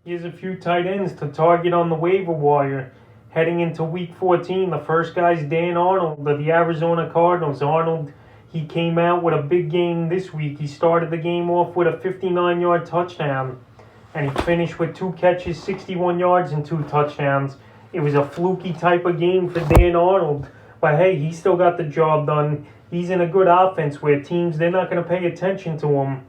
Here's a few tight ends to target on the waiver wire. Heading into week 14, the first guy's Dan Arnold of the Arizona Cardinals. Arnold, he came out with a big game this week. He started the game off with a 59-yard touchdown, and he finished with 2 catches, 61 yards, and 2 touchdowns. It was a fluky type of game for Dan Arnold, but hey, he still got the job done. He's in a good offense where teams, they're not going to pay attention to him.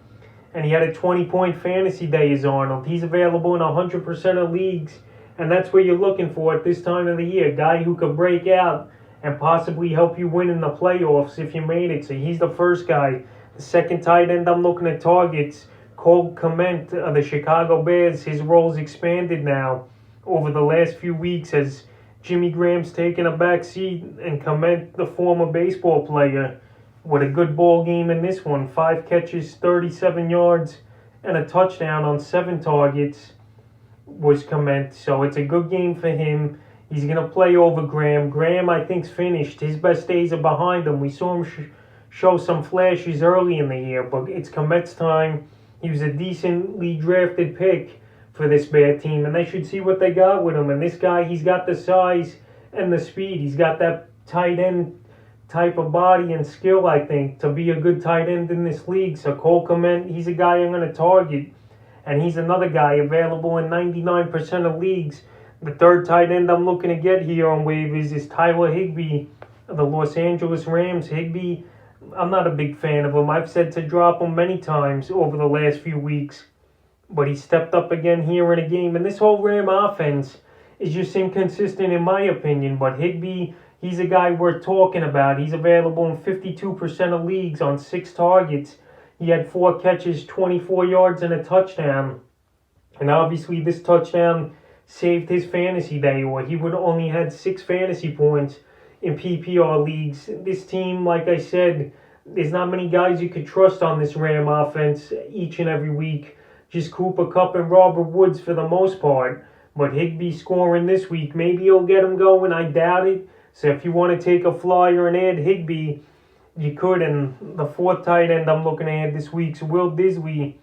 And he had a 20-point fantasy day as Arnold. He's available in 100% of leagues, and that's what you're looking for at this time of the year. A guy who could break out and possibly help you win in the playoffs if you made it. So he's the first guy. The second tight end I'm looking at targets, Cole Kmet of the Chicago Bears. His role's expanded now over the last few weeks as Jimmy Graham's taken a back seat, and Kmet, the former baseball player, with a good ball game in this one. 5 catches, 37 yards, and a touchdown on 7 targets was Kmet. So it's a good game for him. He's going to play over Graham. Graham, I think, is finished. His best days are behind him. We saw him show some flashes early in the year, but it's Kmet's time. He was a decently drafted pick for this bad team, and they should see what they got with him. And this guy, he's got the size and the speed. He's got that tight end type of body and skill, I think, to be a good tight end in this league. So Cole Kmet, he's a guy I'm going to target, and he's another guy available in 99% of leagues. The third tight end I'm looking to get here on waivers is Tyler Higbee of the Los Angeles Rams. Higbee, I'm not a big fan of him. I've said to drop him many times over the last few weeks, but he stepped up again here in a game. And this whole Ram offense is just inconsistent in my opinion, but Higbee, he's a guy worth talking about. He's available in 52% of leagues on 6 targets. He had 4 catches, 24 yards, and a touchdown. And obviously this touchdown saved his fantasy day, or he would only had 6 fantasy points in PPR leagues. This team, like I said, there's not many guys you could trust on this Ram offense each and every week. Just Cooper Kupp and Robert Woods for the most part. But Higbee scoring this week, maybe he'll get him going. I doubt it. So if you want to take a flyer and add Higbee, you could. And the fourth tight end I'm looking at this week's Will Disley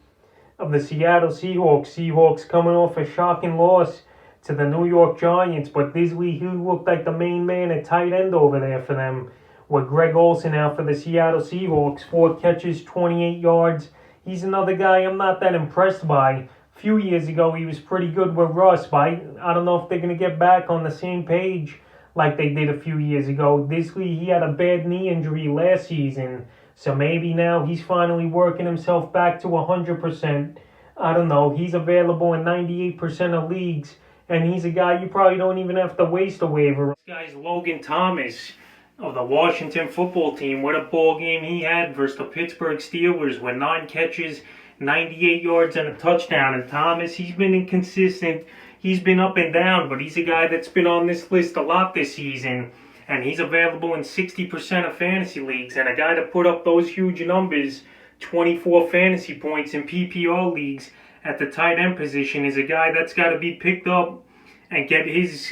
of the Seattle Seahawks. Seahawks coming off a shocking loss to the New York Giants. But Disley, he looked like the main man at tight end over there for them, with Greg Olsen out for the Seattle Seahawks. 4 catches, 28 yards. He's another guy I'm not that impressed by. A few years ago, he was pretty good with Russ, but I don't know if they're going to get back on the same page like they did a few years ago. Disley, he had a bad knee injury last season, so maybe now he's finally working himself back to 100%. I don't know. He's available in 98% of leagues, and he's a guy you probably don't even have to waste a waiver. This guy's Logan Thomas of the Washington football team. What a ball game he had versus the Pittsburgh Steelers with 9 catches, 98 yards, and a touchdown. And Thomas, he's been inconsistent. He's been up and down, but he's a guy that's been on this list a lot this season. And he's available in 60% of fantasy leagues. And a guy to put up those huge numbers, 24 fantasy points in PPR leagues at the tight end position, is a guy that's got to be picked up and get his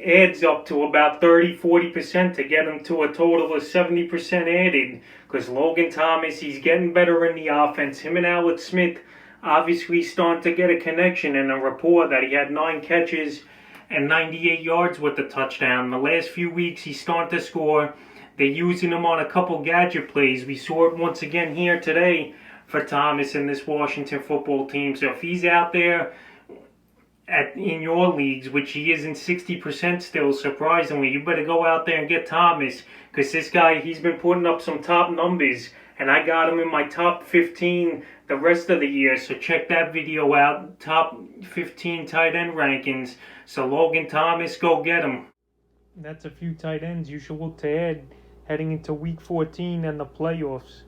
adds up to about 30-40% to get him to a total of 70% added. Because Logan Thomas, he's getting better in the offense. Him and Alex Smith obviously starting to get a connection and a rapport that he had 9 catches and 98 yards with the touchdown. The last few weeks, he's starting to score. They're using him on a couple gadget plays. We saw it once again here today for Thomas and this Washington football team. So if he's out there in your leagues, which he is in 60% still, surprisingly, you better go out there and get Thomas, because this guy, he's been putting up some top numbers, and I got him in my top 15 the rest of the year. So check that video out, top 15 tight end rankings. So Logan Thomas, go get him. That's a few tight ends you should look to add heading into week 14 and the playoffs.